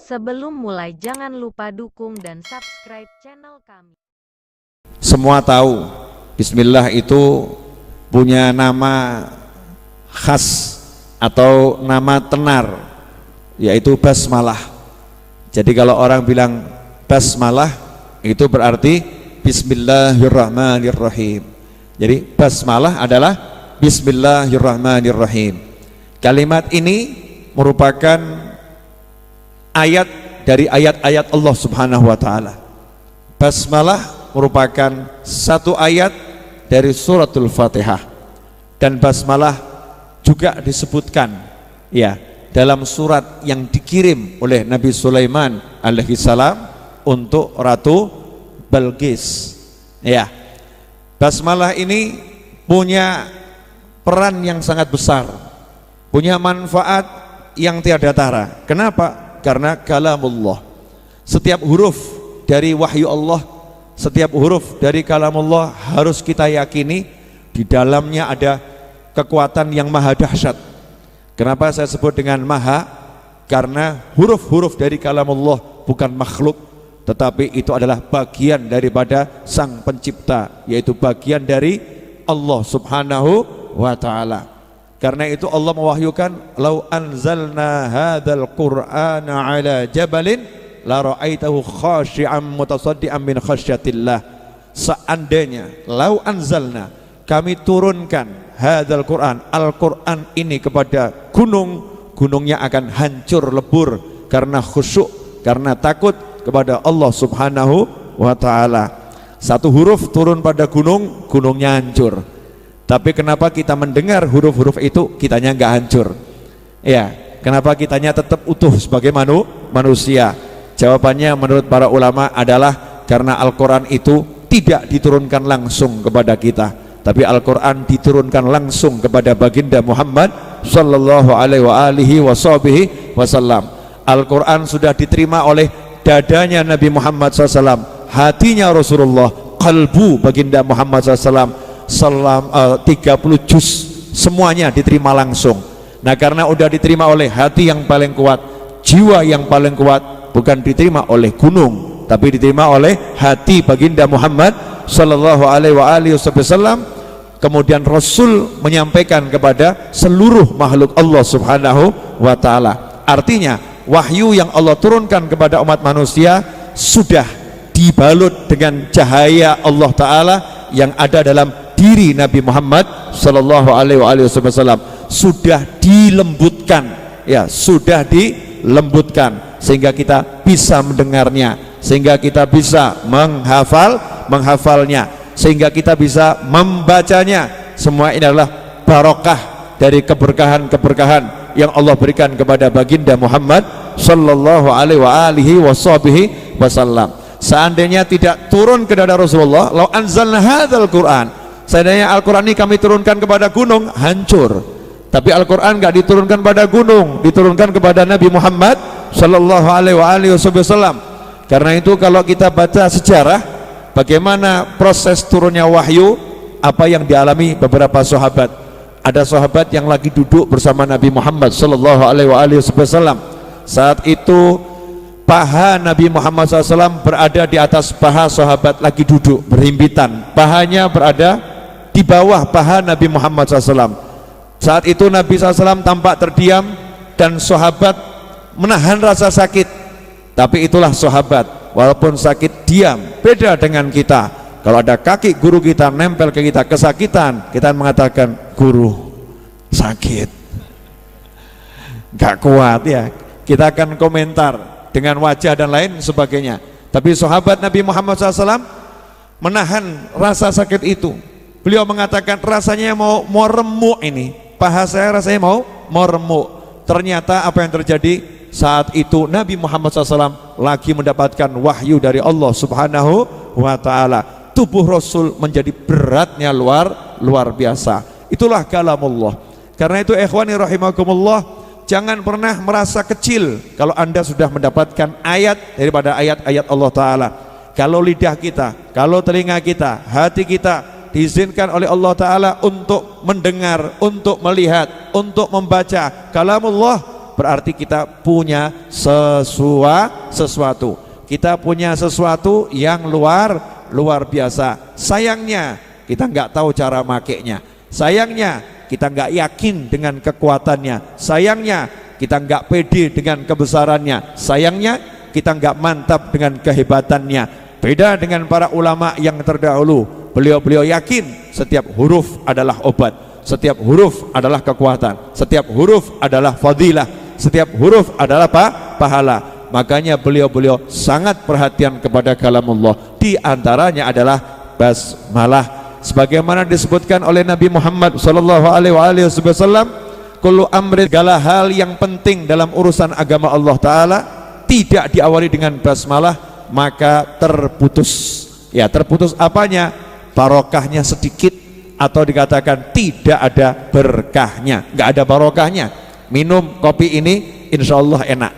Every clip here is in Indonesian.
Sebelum mulai jangan lupa dukung dan subscribe channel kami. Semua tahu Bismillah itu punya nama khas atau nama tenar, yaitu basmalah. Jadi kalau orang bilang basmalah itu berarti Bismillahirrahmanirrahim. Jadi basmalah adalah Bismillahirrahmanirrahim. Kalimat ini merupakan ayat dari ayat-ayat Allah Subhanahu wa taala. Basmalah merupakan satu ayat dari suratul Fatihah, dan basmalah juga disebutkan ya dalam surat yang dikirim oleh Nabi Sulaiman alaihi salam untuk Ratu Balqis. Ya, basmalah ini punya peran yang sangat besar, punya manfaat yang tiada tara. Kenapa? Karena kalamullah. Setiap huruf dari wahyu Allah, setiap huruf dari kalamullah harus kita yakini di dalamnya ada kekuatan yang maha dahsyat. Kenapa saya sebut dengan maha? Karena huruf-huruf dari kalamullah bukan makhluk, tetapi itu adalah bagian daripada sang pencipta, yaitu bagian dari Allah Subhanahu wa ta'ala. Karena itu Allah mewahyukan, "Lau anzalna hadzal Qur'ana 'ala jabalin la ra'aitahu khashi'an mutasaddian min khasyatillah." Seandainya lau anzalna, kami turunkan hadzal Qur'an, Al-Qur'an ini kepada gunung, gunungnya akan hancur lebur karena khusyuk, karena takut kepada Allah Subhanahu wa ta'ala. Satu huruf turun pada gunung, gunungnya hancur. Tapi kenapa kita mendengar huruf-huruf itu kitanya nggak hancur? Ya, kenapa kitanya tetap utuh sebagai manusia? Jawabannya menurut para ulama adalah karena Al-Quran itu tidak diturunkan langsung kepada kita, tapi Al-Quran diturunkan langsung kepada baginda Muhammad sallallahu alaihi wasallam. Al-Quran sudah diterima oleh dadanya Nabi Muhammad SAW, hatinya Rasulullah, kalbu baginda Muhammad SAW. 30 juz semuanya diterima langsung. Nah, karena udah diterima oleh hati yang paling kuat, jiwa yang paling kuat, bukan diterima oleh gunung, tapi diterima oleh hati baginda Muhammad sallallahu alaihi wasallam. Kemudian Rasul menyampaikan kepada seluruh makhluk Allah Subhanahu wa ta'ala. Artinya wahyu yang Allah turunkan kepada umat manusia sudah dibalut dengan cahaya Allah Ta'ala yang ada dalam diri Nabi Muhammad sallallahu alaihi wasallam, sudah dilembutkan, ya, sudah dilembutkan sehingga kita bisa mendengarnya, sehingga kita bisa menghafalnya, sehingga kita bisa membacanya. Semua ini adalah barokah dari keberkahan-keberkahan yang Allah berikan kepada baginda Muhammad sallallahu alaihi wasallam. Seandainya tidak turun ke dada Rasulullah, lau anzalna hadzal Qur'an, seandainya Al-Quran ini kami turunkan kepada gunung, hancur. Tapi Al-Quran enggak diturunkan pada gunung, diturunkan kepada Nabi Muhammad sallallahu alaihi wasallam. Karena itu kalau kita baca sejarah bagaimana proses turunnya wahyu, apa yang dialami beberapa sahabat. Ada sahabat yang lagi duduk bersama Nabi Muhammad sallallahu alaihi wasallam. Saat itu paha Nabi Muhammad SAW berada di atas paha sahabat lagi duduk berhimpitan, pahanya berada di bawah paha Nabi Muhammad SAW. Saat itu Nabi SAW tampak terdiam dan sahabat menahan rasa sakit. Tapi itulah sahabat, walaupun sakit diam, beda dengan kita. Kalau ada kaki guru kita nempel ke kita kesakitan, kita mengatakan, "Guru sakit, gak kuat," ya, kita akan komentar dengan wajah dan lain sebagainya. Tapi sahabat Nabi Muhammad SAW menahan rasa sakit itu. Beliau mengatakan, rasanya mau remuk ini, paha saya rasanya mau remuk. Ternyata apa yang terjadi saat itu, Nabi Muhammad SAW lagi mendapatkan wahyu dari Allah Subhanahu wa ta'ala. Tubuh Rasul menjadi beratnya luar biasa. Itulah kalamullah. Karena itu ikhwani rahimakumullah, jangan pernah merasa kecil kalau Anda sudah mendapatkan ayat daripada ayat-ayat Allah Ta'ala. Kalau lidah kita, kalau telinga kita, hati kita diizinkan oleh Allah Ta'ala untuk mendengar, untuk melihat, untuk membaca kalamullah, berarti kita punya sesuatu. Kita punya sesuatu yang luar biasa. Sayangnya kita nggak tahu cara makainya. Sayangnya kita nggak yakin dengan kekuatannya. Sayangnya kita nggak pede dengan kebesarannya. Sayangnya kita nggak mantap dengan kehebatannya. Beda dengan para ulama yang terdahulu. Beliau yakin setiap huruf adalah obat, setiap huruf adalah kekuatan, setiap huruf adalah fadilah, setiap huruf adalah pahala. Makanya beliau sangat perhatian kepada kalamullah. Di antaranya adalah basmalah. Sebagaimana disebutkan oleh Nabi Muhammad sallallahu alaihi wasallam, kullu amrin, segala hal yang penting dalam urusan agama Allah taala tidak diawali dengan basmalah maka terputus. Ya, terputus apanya? Barokahnya sedikit, atau dikatakan tidak ada berkahnya, nggak ada barokahnya. Minum kopi ini insya Allah enak,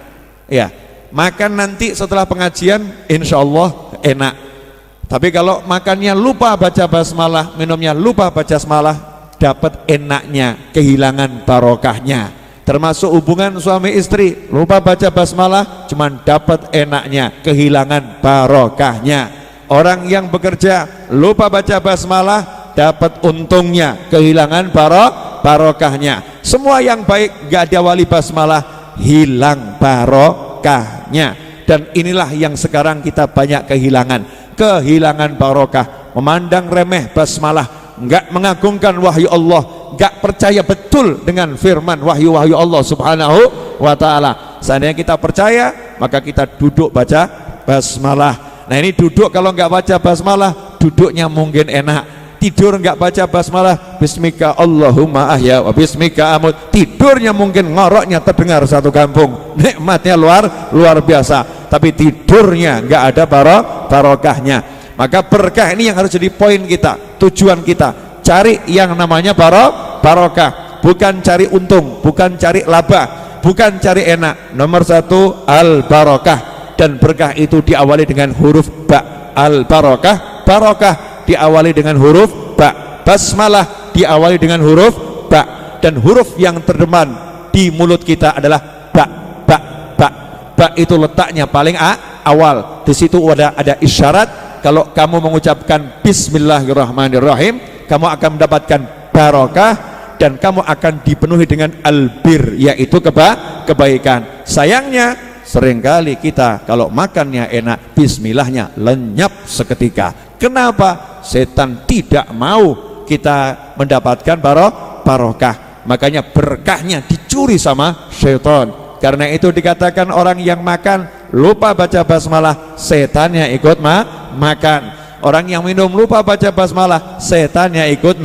ya. Makan nanti setelah pengajian insya Allah enak. Tapi kalau makannya lupa baca basmalah, minumnya lupa baca basmalah, dapat enaknya, kehilangan barokahnya. Termasuk hubungan suami istri, lupa baca basmalah, cuman dapat enaknya, kehilangan barokahnya. Orang yang bekerja lupa baca basmalah, dapat untungnya, kehilangan barokahnya. Semua yang baik gak diawali basmalah, hilang barokahnya. Dan inilah yang sekarang kita banyak kehilangan barokah. Memandang remeh basmalah, enggak mengagungkan wahyu Allah, enggak percaya betul dengan firman wahyu Allah subhanahu wa ta'ala. Seandainya kita percaya, maka kita duduk baca basmalah. Nah ini duduk kalau enggak baca basmalah, duduknya mungkin enak. Tidur enggak baca basmalah, bismika Allahumma ahya wa bismika amut, tidurnya mungkin ngoroknya terdengar satu kampung, nikmatnya luar biasa. Tapi tidurnya enggak ada barokahnya. Maka berkah ini yang harus jadi poin kita, tujuan kita. Cari yang namanya barokah, bukan cari untung, bukan cari laba, bukan cari enak. Nomor satu al barokah, dan berkah itu diawali dengan huruf ba. Al barokah, barokah diawali dengan huruf ba. Basmalah diawali dengan huruf ba, dan huruf yang terdepan di mulut kita adalah ba. Ba itu letaknya paling awal. Di situ ada isyarat. Kalau kamu mengucapkan bismillahirrahmanirrahim, kamu akan mendapatkan barokah dan kamu akan dipenuhi dengan albir, yaitu kebaikan. Sayangnya seringkali kita kalau makannya enak, bismillahnya lenyap seketika. Kenapa? Setan tidak mau kita mendapatkan barokah. Makanya berkahnya dicuri sama setan. Karena itu dikatakan orang yang makan lupa baca basmalah, setannya ikut makan. Orang yang minum lupa baca basmalah, setannya ikut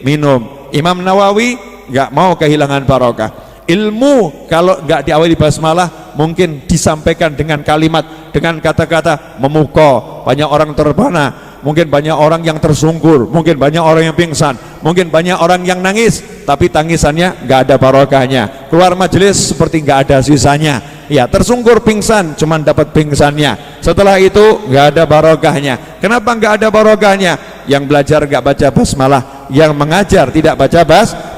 minum. Imam Nawawi nggak mau kehilangan barokah. Ilmu kalau nggak diawali basmalah mungkin disampaikan dengan kalimat, dengan kata-kata memukau, banyak orang terpana, mungkin banyak orang yang tersungkur, mungkin banyak orang yang pingsan, mungkin banyak orang yang nangis, tapi tangisannya nggak ada barokahnya. Keluar majelis seperti nggak ada sisanya. Ya, tersungkur pingsan, cuman dapat pingsannya. Setelah itu nggak ada barokahnya. Kenapa nggak ada barokahnya? Yang belajar nggak baca basmalah, yang mengajar tidak baca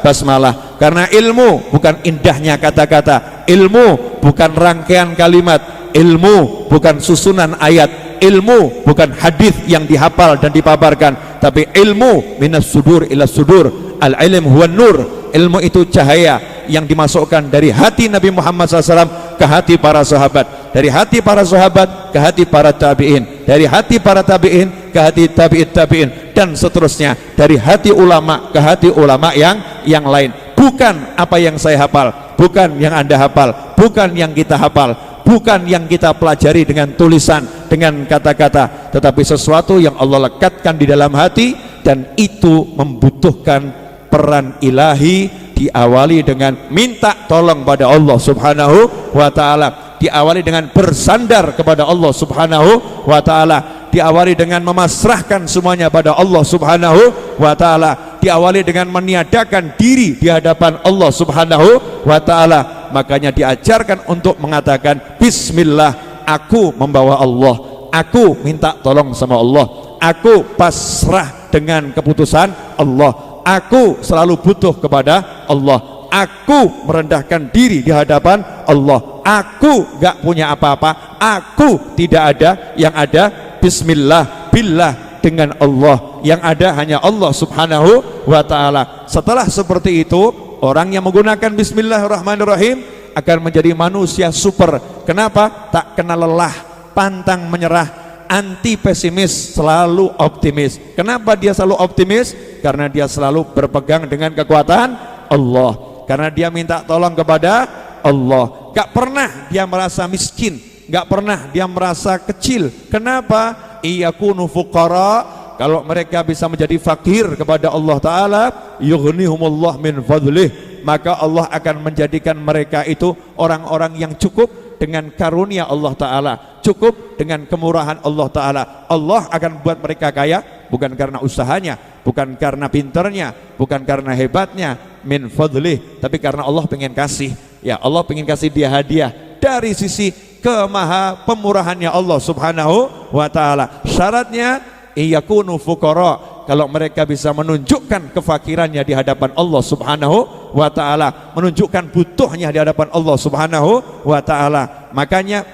basmalah. Karena ilmu bukan indahnya kata-kata, ilmu bukan rangkaian kalimat, ilmu bukan susunan ayat, ilmu bukan hadis yang dihafal dan dipaparkan, tapi ilmu minas sudur ila sudur. Al-ilm huwa nur. Ilmu itu cahaya yang dimasukkan dari hati Nabi Muhammad SAW ke hati para sahabat, dari hati para sahabat ke hati para tabi'in, dari hati para tabi'in ke hati tabi'in, dan seterusnya, dari hati ulama ke hati ulama yang lain. Bukan apa yang saya hafal, bukan yang Anda hafal, bukan yang kita hafal, bukan yang kita pelajari dengan tulisan, dengan kata-kata, tetapi sesuatu yang Allah lekatkan di dalam hati, dan itu membutuhkan peran ilahi. Diawali dengan minta tolong pada Allah subhanahu wa ta'ala, diawali dengan bersandar kepada Allah subhanahu wa ta'ala, diawali dengan memasrahkan semuanya pada Allah subhanahu wa ta'ala, diawali dengan meniadakan diri di hadapan Allah subhanahu wa ta'ala. Makanya diajarkan untuk mengatakan bismillah, aku membawa Allah, aku minta tolong sama Allah, aku pasrah dengan keputusan Allah, aku selalu butuh kepada Allah, Aku merendahkan diri di hadapan Allah. Aku gak punya apa-apa, aku tidak ada, yang ada bismillah, billah, dengan Allah, yang ada hanya Allah subhanahu wa ta'ala. Setelah seperti itu, orang yang menggunakan bismillahirrahmanirrahim akan menjadi manusia super. Kenapa? Tak kenal lelah, pantang menyerah, anti pesimis, selalu optimis. Kenapa dia selalu optimis? Karena dia selalu berpegang dengan kekuatan Allah, karena dia minta tolong kepada Allah. Gak pernah dia merasa miskin, gak pernah dia merasa kecil. Kenapa? Iyakunu fuqara, kalau mereka bisa menjadi fakir kepada Allah Ta'ala, yughnihumullah min fadlih, maka Allah akan menjadikan mereka itu orang-orang yang cukup dengan karunia Allah Ta'ala, cukup dengan kemurahan Allah Ta'ala. Allah akan buat mereka kaya, bukan karena usahanya, bukan karena pinternya, bukan karena hebatnya, min fadlih, tapi karena Allah pengen kasih. Ya, Allah pengen kasih dia hadiah dari sisi kemaha pemurahannya Allah subhanahu wa ta'ala. Syaratnya iyakunu fuqara, kalau mereka bisa menunjukkan kefakirannya di hadapan Allah subhanahu wa ta'ala, menunjukkan butuhnya di hadapan Allah subhanahu wa ta'ala. Makanya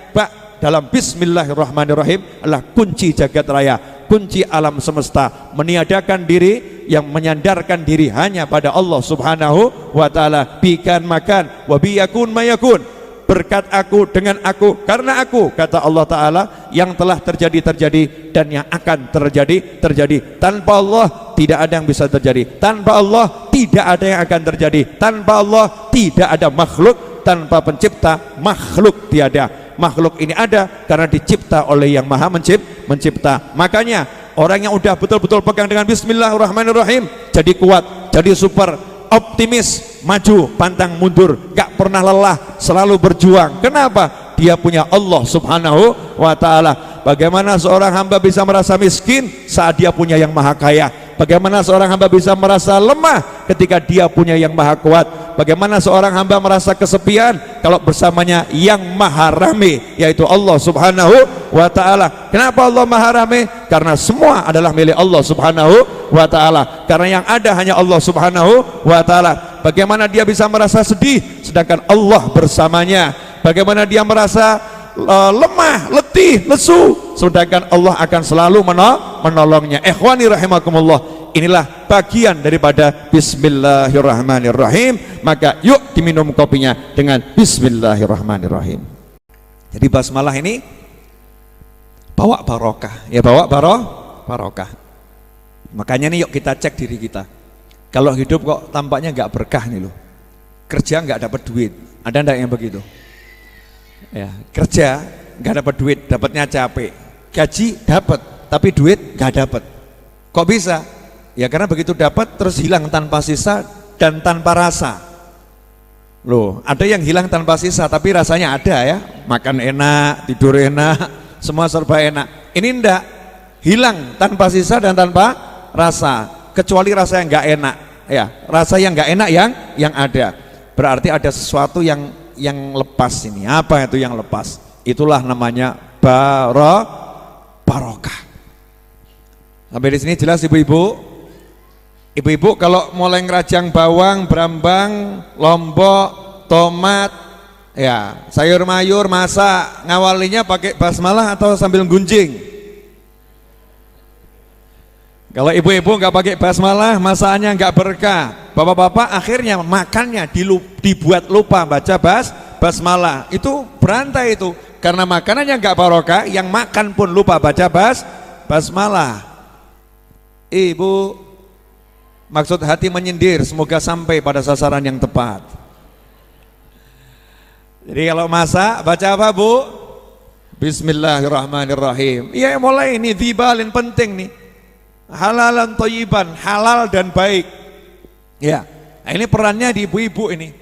dalam bismillahirrahmanirrahim adalah kunci jagat raya, kunci alam semesta, meniadakan diri, yang menyandarkan diri hanya pada Allah subhanahu wa ta'ala. Bikan makan wa biyakun mayakun, berkat aku, dengan aku, karena aku, kata Allah Ta'ala, yang telah terjadi dan yang akan terjadi. Tanpa Allah tidak ada yang bisa terjadi, tanpa Allah tidak ada yang akan terjadi, tanpa Allah tidak ada makhluk, tanpa pencipta makhluk tiada. Makhluk ini ada karena dicipta oleh yang maha mencipta. Makanya orang yang udah betul-betul pegang dengan bismillahirrahmanirrahim jadi kuat, jadi super, optimis, maju pantang mundur, gak pernah lelah, selalu berjuang. Kenapa? Dia punya Allah subhanahu wa ta'ala. Bagaimana seorang hamba bisa merasa miskin saat dia punya yang maha kaya? Bagaimana seorang hamba bisa merasa lemah ketika dia punya yang maha kuat? Bagaimana seorang hamba merasa kesepian kalau bersamanya yang maha rame, yaitu Allah subhanahu wa ta'ala? Kenapa Allah maha rame? Karena semua adalah milik Allah subhanahu wa ta'ala, karena yang ada hanya Allah subhanahu wa ta'ala. Bagaimana dia bisa merasa sedih sedangkan Allah bersamanya? Bagaimana dia merasa lemah, letih, lesu sedangkan Allah akan selalu menolongnya? Ikhwani rahimakumullah, inilah bagian daripada bismillahirrahmanirrahim. Maka yuk diminum kopinya dengan bismillahirrahmanirrahim. Jadi basmalah ini bawa barokah, ya, bawa barokah. Makanya nih yuk kita cek diri kita. Kalau hidup kok tampaknya nggak berkah nih loh, kerja nggak dapat duit, ada ndak yang begitu? Ya, kerja nggak dapat duit, dapatnya capek. Gaji dapat, tapi duit nggak dapat. Kok bisa? Ya karena begitu dapat terus hilang tanpa sisa dan tanpa rasa. Loh, ada yang hilang tanpa sisa tapi rasanya ada ya, makan enak, tidur enak, semua serba enak. Ini ndak, hilang tanpa sisa dan tanpa rasa, kecuali rasa yang nggak enak. Ya, rasa yang nggak enak yang ada. Berarti ada sesuatu yang lepas ini. Apa itu yang lepas? Itulah namanya barokah. Sampai di sini jelas ibu-ibu? Ibu-ibu kalau mulai ngerajang bawang, brambang, lombok, tomat, ya sayur mayur, masak, ngawalinya pakai basmalah atau sambil gunjing? Kalau ibu-ibu nggak pakai basmalah, masakannya nggak berkah. Bapak-bapak akhirnya makannya dibuat lupa baca basmalah. Itu berantai itu, karena makanannya nggak barokah, yang makan pun lupa baca basmalah. Ibu, maksud hati menyindir, semoga sampai pada sasaran yang tepat. Jadi kalau masak baca apa bu? Bismillahirrahmanirrahim. Iya, mulai ini dibalin penting nih, halalan thayyiban, halal dan baik. Ya, nah ini perannya di ibu-ibu ini.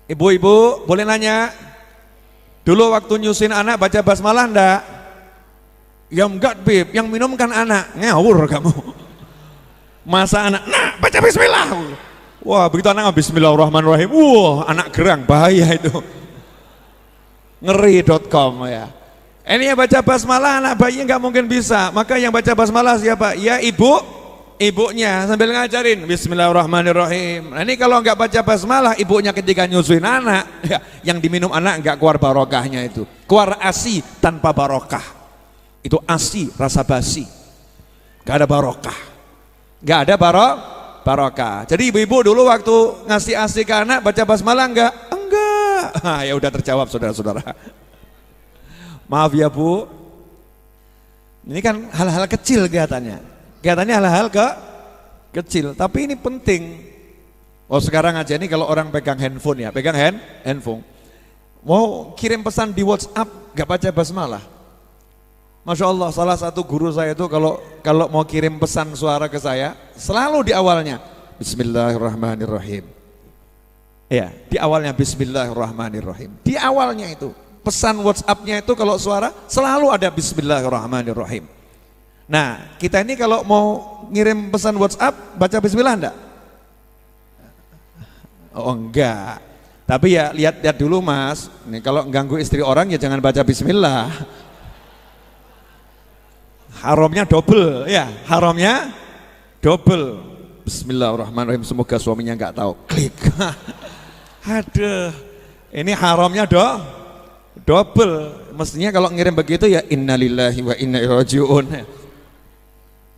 Ibu-ibu boleh nanya, dulu waktu nyusin anak baca basmalah enggak? Ya enggak beb, yang minum kan anak. Ngawur kamu. Masa anak, nah baca bismillah. Wah begitu anak bismillahirrahmanirrahim, wah anak gerang, bahaya itu. Ngeri.com ya. Ini yang baca basmalah anak bayi nggak mungkin bisa. Maka yang baca basmalah siapa? Ya ibu ibunya sambil ngajarin Bismillahirrahmanirrahim. Nah, ini kalau nggak baca basmalah, ibunya ketika nyusuin anak, ya, yang diminum anak nggak keluar barokahnya itu, keluar ASI tanpa barokah. Itu ASI rasa basi, nggak ada barokah, nggak ada barokah. Jadi ibu-ibu dulu waktu ngasih ASI ke anak baca basmalah enggak? Enggak. Ya udah terjawab saudara-saudara. Maaf ya Bu, ini kan hal-hal kecil kelihatannya hal-hal kecil, tapi ini penting. Oh sekarang aja nih kalau orang pegang handphone ya, handphone, mau kirim pesan di WhatsApp gak baca basmalah. Masya Allah, salah satu guru saya itu kalau mau kirim pesan suara ke saya, selalu di awalnya Bismillahirrahmanirrahim. Ya, di awalnya Bismillahirrahmanirrahim. Di awalnya itu pesan WhatsApp-nya itu kalau suara selalu ada Bismillahirrahmanirrahim. Nah, kita ini kalau mau ngirim pesan WhatsApp baca bismillah enggak? Oh enggak. Tapi ya lihat dulu Mas. Nih kalau ganggu istri orang ya jangan baca bismillah. Haramnya double ya, haramnya double. Bismillahirrahmanirrahim, semoga suaminya enggak tahu. Klik. Aduh. Ini haramnya double. Mestinya kalau ngirim begitu ya innalillahi wa inna ilaihi rajiun.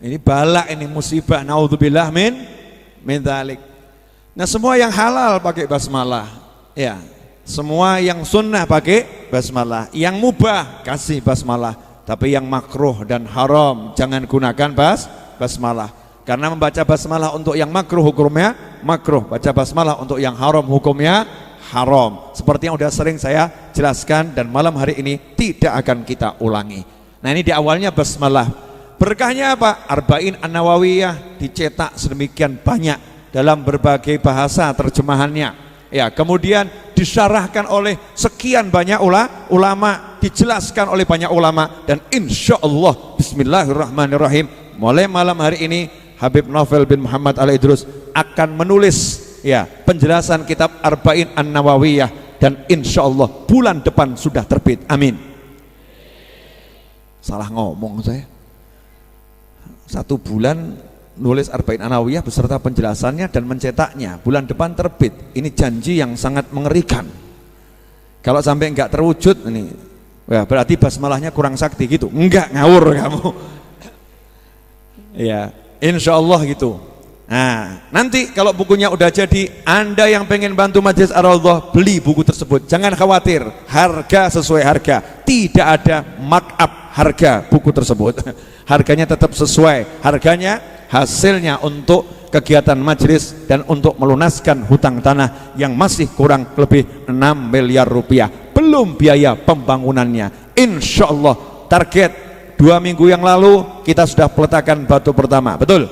Ini balak, ini musibah, naudzubillah min dzalik. Nah, semua yang halal pakai basmalah. Ya, semua yang sunnah pakai basmalah. Yang mubah kasih basmalah, tapi yang makruh dan haram jangan gunakan basmalah. Karena membaca basmalah untuk yang makruh hukumnya makruh, baca basmalah untuk yang haram hukumnya haram. Seperti yang sudah sering saya jelaskan dan malam hari ini tidak akan kita ulangi. Nah, ini di awalnya basmalah. Berkahnya apa? Arba'in An-Nawawiyah dicetak sedemikian banyak dalam berbagai bahasa terjemahannya. Ya, kemudian disyarahkan oleh sekian banyak ulama, dijelaskan oleh banyak ulama, dan insya Allah Bismillahirrahmanirrahim mulai malam hari ini Habib Novel bin Muhammad Al-Idrus akan menulis ya penjelasan kitab Arba'in An-Nawawiyah, dan insya Allah bulan depan sudah terbit. Amin. Salah ngomong saya. 1 bulan nulis Arba'in An-Nawawiyah beserta penjelasannya dan mencetaknya, bulan depan terbit. Ini janji yang sangat mengerikan. Kalau sampai enggak terwujud ini, ya berarti basmalahnya kurang sakti gitu. Enggak, ngawur kamu. Ya, insya Allah gitu. Nah, nanti kalau bukunya udah jadi, Anda yang pengen bantu Majelis Ar-Raudhah beli buku tersebut. Jangan khawatir, harga sesuai harga. Tidak ada markup harga buku tersebut. Harganya tetap sesuai. Harganya hasilnya untuk kegiatan majelis dan untuk melunaskan hutang tanah yang masih kurang lebih 6 miliar rupiah. Belum biaya pembangunannya. Insya Allah target 2 minggu yang lalu kita sudah peletakan batu pertama. Betul?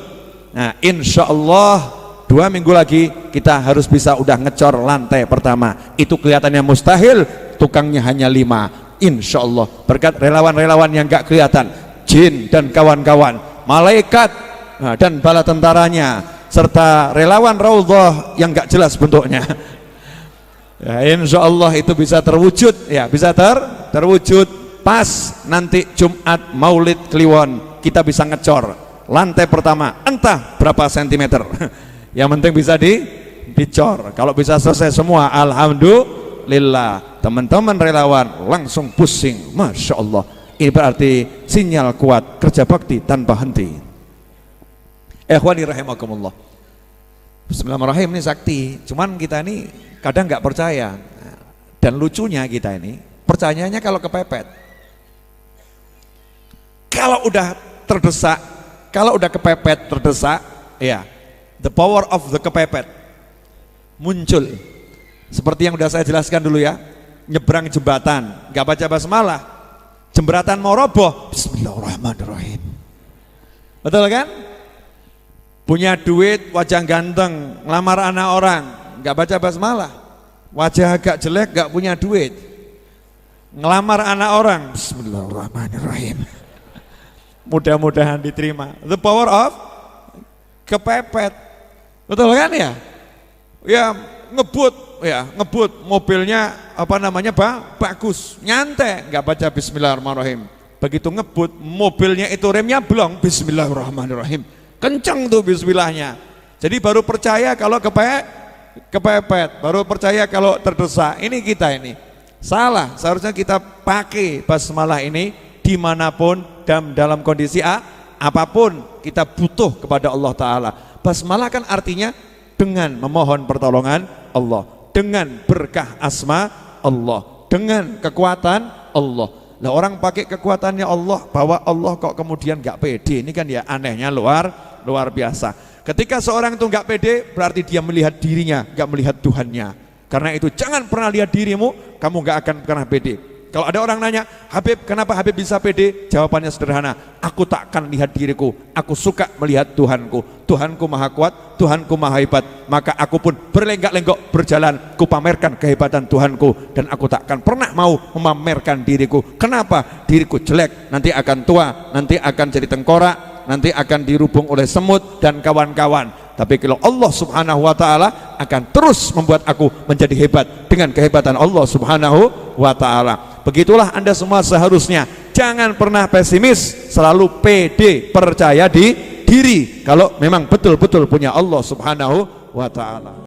Nah, insya Allah 2 minggu lagi kita harus bisa udah ngecor lantai pertama. Itu kelihatannya mustahil, tukangnya hanya 5. Insya Allah berkat relawan-relawan yang gak kelihatan, jin dan kawan-kawan, malaikat dan bala tentaranya, serta relawan Raudhah yang gak jelas bentuknya. Ya, insya Allah itu bisa terwujud, ya bisa terwujud pas nanti Jumat Maulid Kliwon kita bisa ngecor lantai pertama entah berapa sentimeter. Yang penting bisa dicor. Kalau bisa selesai semua, alhamdulillah. Teman-teman relawan langsung pusing, masya Allah. Ini berarti sinyal kuat kerja bakti tanpa henti. Ikhwani rahimakumullah. Bismillahirrahmanirrahim, ini sakti. Cuman kita ini kadang nggak percaya. Dan lucunya kita ini percayanya kalau kepepet. Kalau udah terdesak, kalau udah kepepet terdesak, ya, the power of the kepepet muncul. Seperti yang udah saya jelaskan dulu ya, nyebrang jembatan, nggak baca basmalah, jembatan mau roboh, Bismillahirrahmanirrahim. Betul kan? Punya duit, wajah ganteng, ngelamar anak orang, nggak baca basmalah, wajah agak jelek, nggak punya duit, ngelamar anak orang, Bismillahirrahmanirrahim. Mudah-mudahan diterima. The power of kepepet. Betul kan ya? Ya ngebut mobilnya apa namanya bagus, nyantai, nggak baca Bismillahirrahmanirrahim. Begitu ngebut mobilnya itu remnya blong, Bismillahirrahmanirrahim. kenceng tuh bismillahnya. Jadi baru percaya kalau kepepet, baru percaya kalau terdesak. Ini kita ini salah. Seharusnya kita pakai basmalah ini dimanapun dan dalam kondisi apapun kita butuh kepada Allah Ta'ala. Basmalah kan artinya dengan memohon pertolongan Allah, dengan berkah asma Allah, dengan kekuatan Allah. Nah, orang pakai kekuatannya Allah, bahwa Allah kok kemudian gak pede. Ini kan ya anehnya luar biasa. Ketika seorang itu gak pede, berarti dia melihat dirinya, gak melihat Tuhannya. Karena itu jangan pernah lihat dirimu, kamu gak akan pernah pede. Kalau ada orang nanya, Habib, kenapa Habib bisa pede? Jawabannya sederhana, aku tak akan lihat diriku, aku suka melihat Tuhanku. Tuhanku maha kuat, Tuhanku maha hebat, maka aku pun berlenggak-lenggok berjalan, kupamerkan kehebatan Tuhanku, dan aku tak akan pernah mau memamerkan diriku. Kenapa? Diriku jelek, nanti akan tua, nanti akan jadi tengkorak, nanti akan dirubung oleh semut dan kawan-kawan. Tapi kalau Allah Subhanahu wa ta'ala akan terus membuat aku menjadi hebat dengan kehebatan Allah Subhanahu wa ta'ala. Begitulah Anda semua seharusnya jangan pernah pesimis, selalu pede, percaya di diri kalau memang betul-betul punya Allah Subhanahu wa ta'ala.